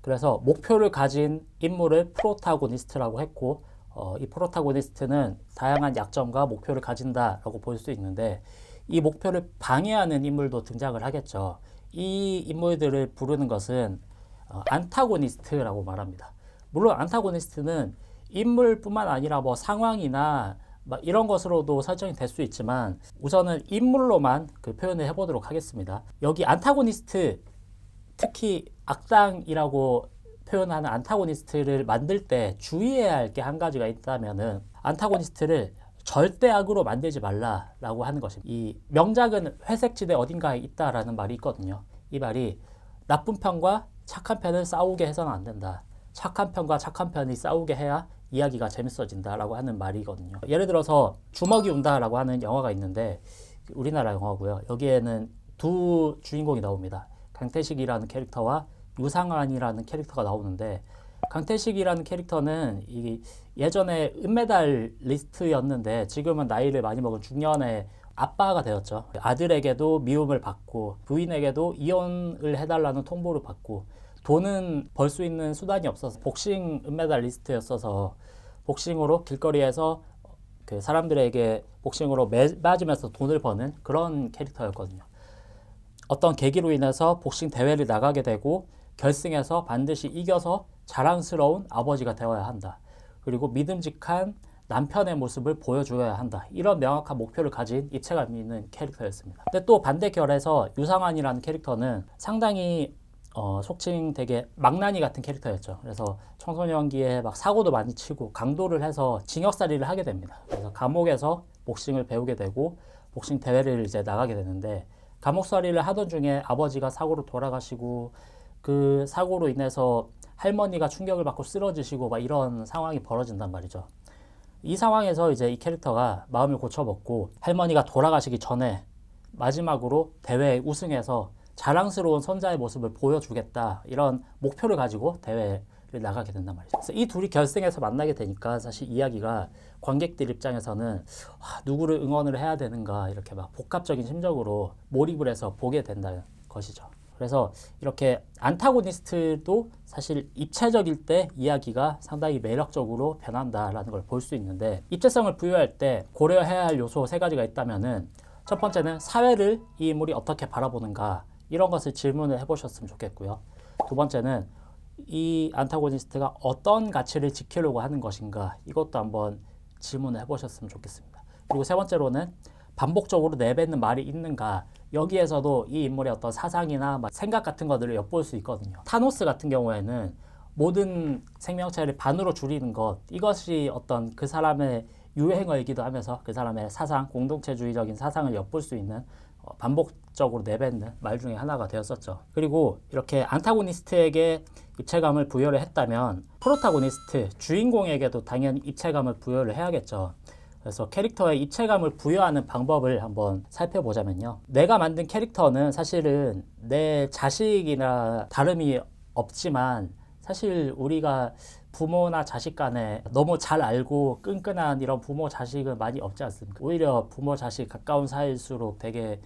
그래서 목표를 가진 인물을 프로타고니스트라고 했고 이 프로타고니스트는 다양한 약점과 목표를 가진다라고 볼 수 있는데 이 목표를 방해하는 인물도 등장을 하겠죠. 이 인물들을 부르는 것은 안타고니스트라고 말합니다. 물론 안타고니스트는 인물뿐만 아니라 뭐 상황이나 막 이런 것으로도 설정이 될 수 있지만 우선은 인물로만 그 표현을 해보도록 하겠습니다. 여기 안타고니스트, 특히 악당이라고 표현하는 안타고니스트를 만들 때 주의해야 할 게 한 가지가 있다면은 안타고니스트를 절대 악으로 만들지 말라라고 하는 것입니다. 이 명작은 회색지대 어딘가에 있다라는 말이 있거든요. 이 말이 나쁜 편과 착한 편을 싸우게 해서는 안 된다. 착한 편과 착한 편이 싸우게 해야 이야기가 재밌어진다라고 하는 말이거든요. 예를 들어서 주먹이 운다라고 하는 영화가 있는데 우리나라 영화고요. 여기에는 두 주인공이 나옵니다. 강태식이라는 캐릭터와 유상환이라는 캐릭터가 나오는데 강태식이라는 캐릭터는 예전에 은메달리스트였는데 지금은 나이를 많이 먹은 중년의 아빠가 되었죠. 아들에게도 미움을 받고 부인에게도 이혼을 해달라는 통보를 받고 돈은 벌 수 있는 수단이 없어서 복싱 은메달리스트였어서 복싱으로 길거리에서 그 사람들에게 복싱으로 맞으면서 돈을 버는 그런 캐릭터였거든요. 어떤 계기로 인해서 복싱 대회를 나가게 되고 결승에서 반드시 이겨서 자랑스러운 아버지가 되어야 한다. 그리고 믿음직한 남편의 모습을 보여줘야 한다. 이런 명확한 목표를 가진 입체감 있는 캐릭터였습니다. 근데 또 반대결에서 유상환이라는 캐릭터는 상당히 속칭 되게 망나니 같은 캐릭터였죠. 그래서 청소년기에 막 사고도 많이 치고 강도를 해서 징역살이를 하게 됩니다. 그래서 감옥에서 복싱을 배우게 되고 복싱 대회를 이제 나가게 되는데 감옥살이를 하던 중에 아버지가 사고로 돌아가시고 그 사고로 인해서 할머니가 충격을 받고 쓰러지시고 막 이런 상황이 벌어진단 말이죠. 이 상황에서 이제 이 캐릭터가 마음을 고쳐먹고 할머니가 돌아가시기 전에 마지막으로 대회에 우승해서 자랑스러운 손자의 모습을 보여주겠다 이런 목표를 가지고 대회를 나가게 된단 말이죠. 그래서 이 둘이 결승에서 만나게 되니까 사실 이야기가 관객들 입장에서는 누구를 응원을 해야 되는가 이렇게 막 복합적인 심정으로 몰입을 해서 보게 된다는 것이죠. 그래서 이렇게 안타고니스트도 사실 입체적일 때 이야기가 상당히 매력적으로 변한다라는 걸 볼 수 있는데 입체성을 부여할 때 고려해야 할 요소 세 가지가 있다면은 첫 번째는 사회를 이 인물이 어떻게 바라보는가 이런 것을 질문을 해보셨으면 좋겠고요. 두 번째는 이 안타고니스트가 어떤 가치를 지키려고 하는 것인가 이것도 한번 질문을 해보셨으면 좋겠습니다. 그리고 세 번째로는 반복적으로 내뱉는 말이 있는가 여기에서도 이 인물의 어떤 사상이나 생각 같은 것들을 엿볼 수 있거든요. 타노스 같은 경우에는 모든 생명체를 반으로 줄이는 것 이것이 어떤 그 사람의 유행어이기도 하면서 그 사람의 사상, 공동체주의적인 사상을 엿볼 수 있는 반복적으로 내뱉는 말 중에 하나가 되었었죠. 그리고 이렇게 안타고니스트에게 입체감을 부여를 했다면 프로타고니스트, 주인공에게도 당연히 입체감을 부여를 해야겠죠. 그래서 캐릭터에 입체감을 부여하는 방법을 한번 살펴보자면요. 내가 만든 캐릭터는 사실은 내 자식이나 다름이 없지만 사실 우리가 부모나 자식 간에 너무 잘 알고 끈끈한 이런 부모 자식은 많이 없지 않습니까? 오히려 부모 자식 가까운 사이일수록 되게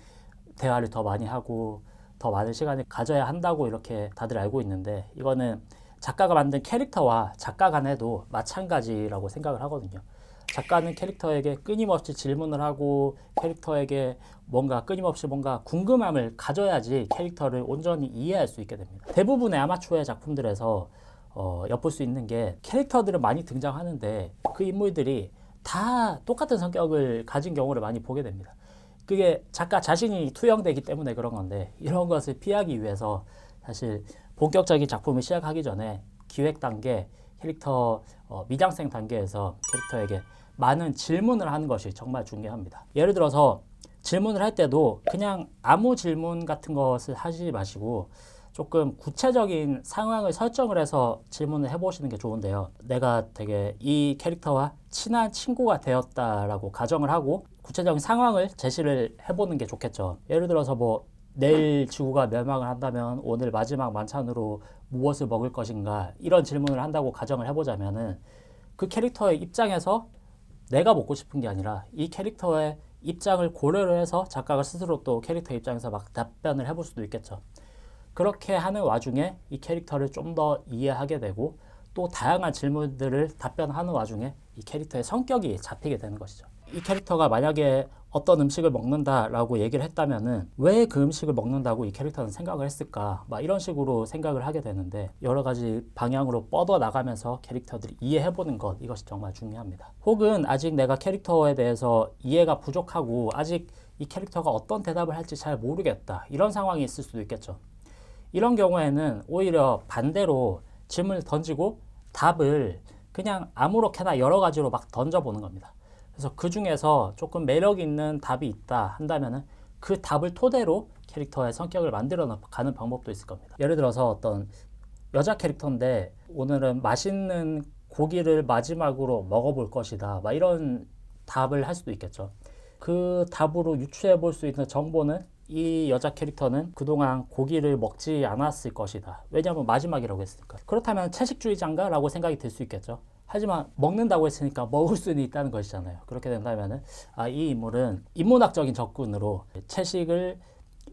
대화를 더 많이 하고 더 많은 시간을 가져야 한다고 이렇게 다들 알고 있는데 이거는 작가가 만든 캐릭터와 작가 간에도 마찬가지라고 생각을 하거든요. 작가는 캐릭터에게 끊임없이 질문을 하고 캐릭터에게 끊임없이 뭔가 궁금함을 가져야지 캐릭터를 온전히 이해할 수 있게 됩니다. 대부분의 아마추어의 작품들에서 엿볼 수 있는 게 캐릭터들은 많이 등장하는데 그 인물들이 다 똑같은 성격을 가진 경우를 많이 보게 됩니다. 그게 작가 자신이 투영되기 때문에 그런 건데 이런 것을 피하기 위해서 사실 본격적인 작품을 시작하기 전에 기획 단계, 캐릭터 미장센 단계에서 캐릭터에게 많은 질문을 하는 것이 정말 중요합니다. 예를 들어서 질문을 할 때도 그냥 아무 질문 같은 것을 하지 마시고 조금 구체적인 상황을 설정을 해서 질문을 해보시는 게 좋은데요. 내가 되게 이 캐릭터와 친한 친구가 되었다라고 가정을 하고 구체적인 상황을 제시를 해보는 게 좋겠죠. 예를 들어서 내일 지구가 멸망을 한다면 오늘 마지막 만찬으로 무엇을 먹을 것인가 이런 질문을 한다고 가정을 해보자면은 그 캐릭터의 입장에서 내가 먹고 싶은 게 아니라 이 캐릭터의 입장을 고려를 해서 작가가 스스로 또 캐릭터 입장에서 막 답변을 해볼 수도 있겠죠. 그렇게 하는 와중에 이 캐릭터를 좀 더 이해하게 되고 또 다양한 질문들을 답변하는 와중에 이 캐릭터의 성격이 잡히게 되는 것이죠. 이 캐릭터가 만약에 어떤 음식을 먹는다라고 얘기를 했다면은 왜 그 음식을 먹는다고 이 캐릭터는 생각을 했을까? 막 이런 식으로 생각을 하게 되는데 여러 가지 방향으로 뻗어 나가면서 캐릭터들이 이해해보는 것, 이것이 정말 중요합니다. 혹은 아직 내가 캐릭터에 대해서 이해가 부족하고 아직 이 캐릭터가 어떤 대답을 할지 잘 모르겠다, 이런 상황이 있을 수도 있겠죠. 이런 경우에는 오히려 반대로 질문을 던지고 답을 그냥 아무렇게나 여러 가지로 막 던져보는 겁니다. 그래서 그 중에서 조금 매력 있는 답이 있다 한다면은 그 답을 토대로 캐릭터의 성격을 만들어 가는 방법도 있을 겁니다. 예를 들어서 어떤 여자 캐릭터인데 오늘은 맛있는 고기를 마지막으로 먹어볼 것이다, 막 이런 답을 할 수도 있겠죠. 그 답으로 유추해 볼 수 있는 정보는 이 여자 캐릭터는 그동안 고기를 먹지 않았을 것이다. 왜냐하면 마지막이라고 했으니까. 그렇다면 채식주의자인가? 라고 생각이 들 수 있겠죠. 하지만 먹는다고 했으니까 먹을 수는 있다는 것이잖아요. 그렇게 된다면 이 인물은 인문학적인 접근으로 채식을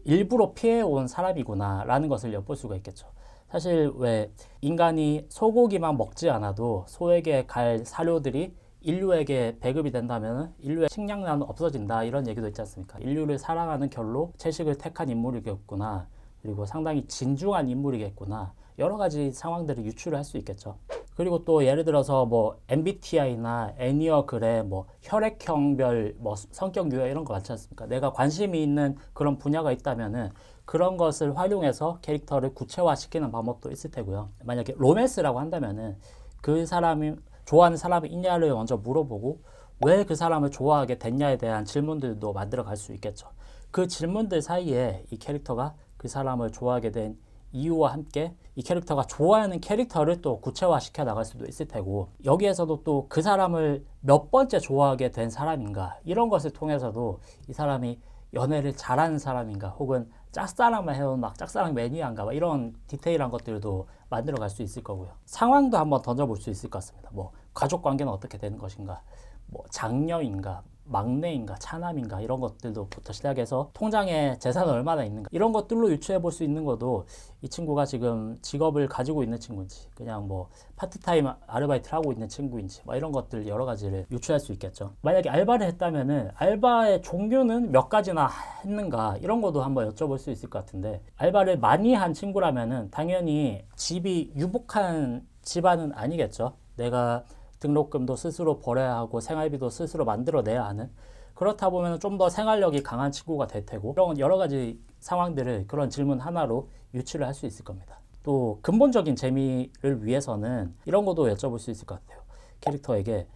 일부러 피해온 사람이구나 라는 것을 엿볼 수가 있겠죠. 사실 왜 인간이 소고기만 먹지 않아도 소에게 갈 사료들이 인류에게 배급이 된다면 인류의 식량난은 없어진다, 이런 얘기도 있지 않습니까? 인류를 사랑하는 결로 채식을 택한 인물이겠구나, 그리고 상당히 진중한 인물이겠구나, 여러 가지 상황들을 유추를 할 수 있겠죠. 그리고 또 예를 들어서 뭐 MBTI나 애니어그램, 뭐 혈액형별, 뭐 성격 유형 이런 거 많지 않습니까? 내가 관심이 있는 그런 분야가 있다면은 그런 것을 활용해서 캐릭터를 구체화시키는 방법도 있을 테고요. 만약에 로맨스라고 한다면은 그 사람이 좋아하는 사람이 있냐를 먼저 물어보고 왜 그 사람을 좋아하게 됐냐에 대한 질문들도 만들어 갈 수 있겠죠. 그 질문들 사이에 이 캐릭터가 그 사람을 좋아하게 된 이유와 함께 이 캐릭터가 좋아하는 캐릭터를 또 구체화시켜 나갈 수도 있을 테고, 여기에서도 또 그 사람을 몇 번째 좋아하게 된 사람인가, 이런 것을 통해서도 이 사람이 연애를 잘하는 사람인가, 혹은 짝사랑만 해온 막 짝사랑 매니아인가, 막 이런 디테일한 것들도 만들어 갈 수 있을 거고요. 상황도 한번 던져볼 수 있을 것 같습니다. 뭐 가족 관계는 어떻게 되는 것인가, 뭐 장녀인가, 막내인가, 차남인가, 이런 것들도부터 시작해서 통장에 재산은 얼마나 있는가, 이런 것들로 유추해 볼 수 있는 것도 이 친구가 지금 직업을 가지고 있는 친구인지, 그냥 뭐 파트타임 아르바이트를 하고 있는 친구인지, 뭐 이런 것들 여러 가지를 유추할 수 있겠죠. 만약에 알바를 했다면은 알바의 종류는 몇 가지나 했는가, 이런 것도 한번 여쭤볼 수 있을 것 같은데, 알바를 많이 한 친구라면은 당연히 집이 유복한 집안은 아니겠죠. 내가 등록금도 스스로 벌어야 하고 생활비도 스스로 만들어내야 하는, 그렇다 보면 좀 더 생활력이 강한 친구가 될 테고, 이런 여러 가지 상황들을 그런 질문 하나로 유추를 할 수 있을 겁니다. 또 근본적인 재미를 위해서는 이런 것도 여쭤볼 수 있을 것 같아요. 캐릭터에게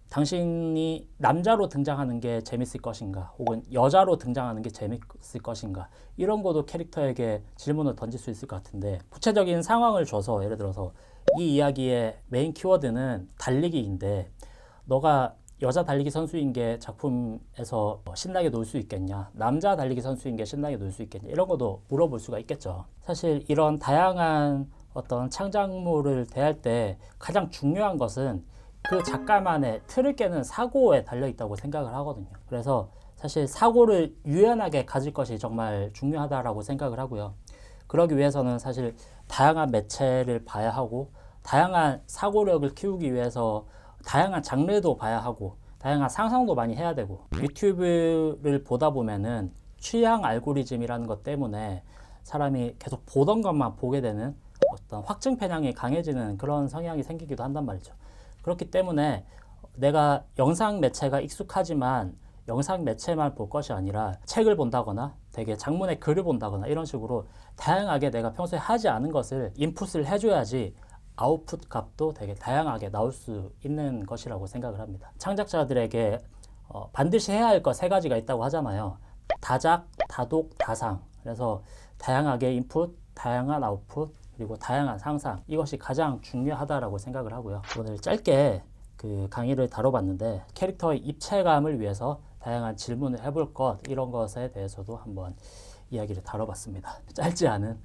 당신이 남자로 등장하는 게 재밌을 것인가, 혹은 여자로 등장하는 게 재밌을 것인가, 이런 것도 캐릭터에게 질문을 던질 수 있을 것 같은데, 구체적인 상황을 줘서 예를 들어서 이 이야기의 메인 키워드는 달리기인데 너가 여자 달리기 선수인 게 작품에서 신나게 놀 수 있겠냐, 남자 달리기 선수인 게 신나게 놀 수 있겠냐, 이런 것도 물어볼 수가 있겠죠. 사실 이런 다양한 어떤 창작물을 대할 때 가장 중요한 것은 그 작가만의 틀을 깨는 사고에 달려 있다고 생각을 하거든요. 그래서 사실 사고를 유연하게 가질 것이 정말 중요하다라고 생각을 하고요. 그러기 위해서는 사실 다양한 매체를 봐야 하고, 다양한 사고력을 키우기 위해서 다양한 장르도 봐야 하고, 다양한 상상도 많이 해야 되고, 유튜브를 보다 보면은 취향 알고리즘이라는 것 때문에 사람이 계속 보던 것만 보게 되는 어떤 확증 편향이 강해지는 그런 성향이 생기기도 한단 말이죠. 그렇기 때문에 내가 영상 매체가 익숙하지만 영상 매체만 볼 것이 아니라 책을 본다거나 되게 장문의 글을 본다거나 이런 식으로 다양하게 내가 평소에 하지 않은 것을 인풋을 해줘야지 아웃풋 값도 되게 다양하게 나올 수 있는 것이라고 생각을 합니다. 창작자들에게 반드시 해야 할 것 세 가지가 있다고 하잖아요. 다작, 다독, 다상. 그래서 다양하게 인풋, 다양한 아웃풋, 그리고 다양한 상상, 이것이 가장 중요하다라고 생각을 하고요. 오늘 짧게 그 강의를 다뤄봤는데 캐릭터의 입체감을 위해서 다양한 질문을 해볼 것, 이런 것에 대해서도 한번 이야기를 다뤄봤습니다. 짧지 않은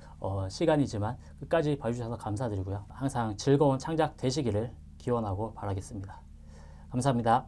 시간이지만 끝까지 봐주셔서 감사드리고요. 항상 즐거운 창작 되시기를 기원하고 바라겠습니다. 감사합니다.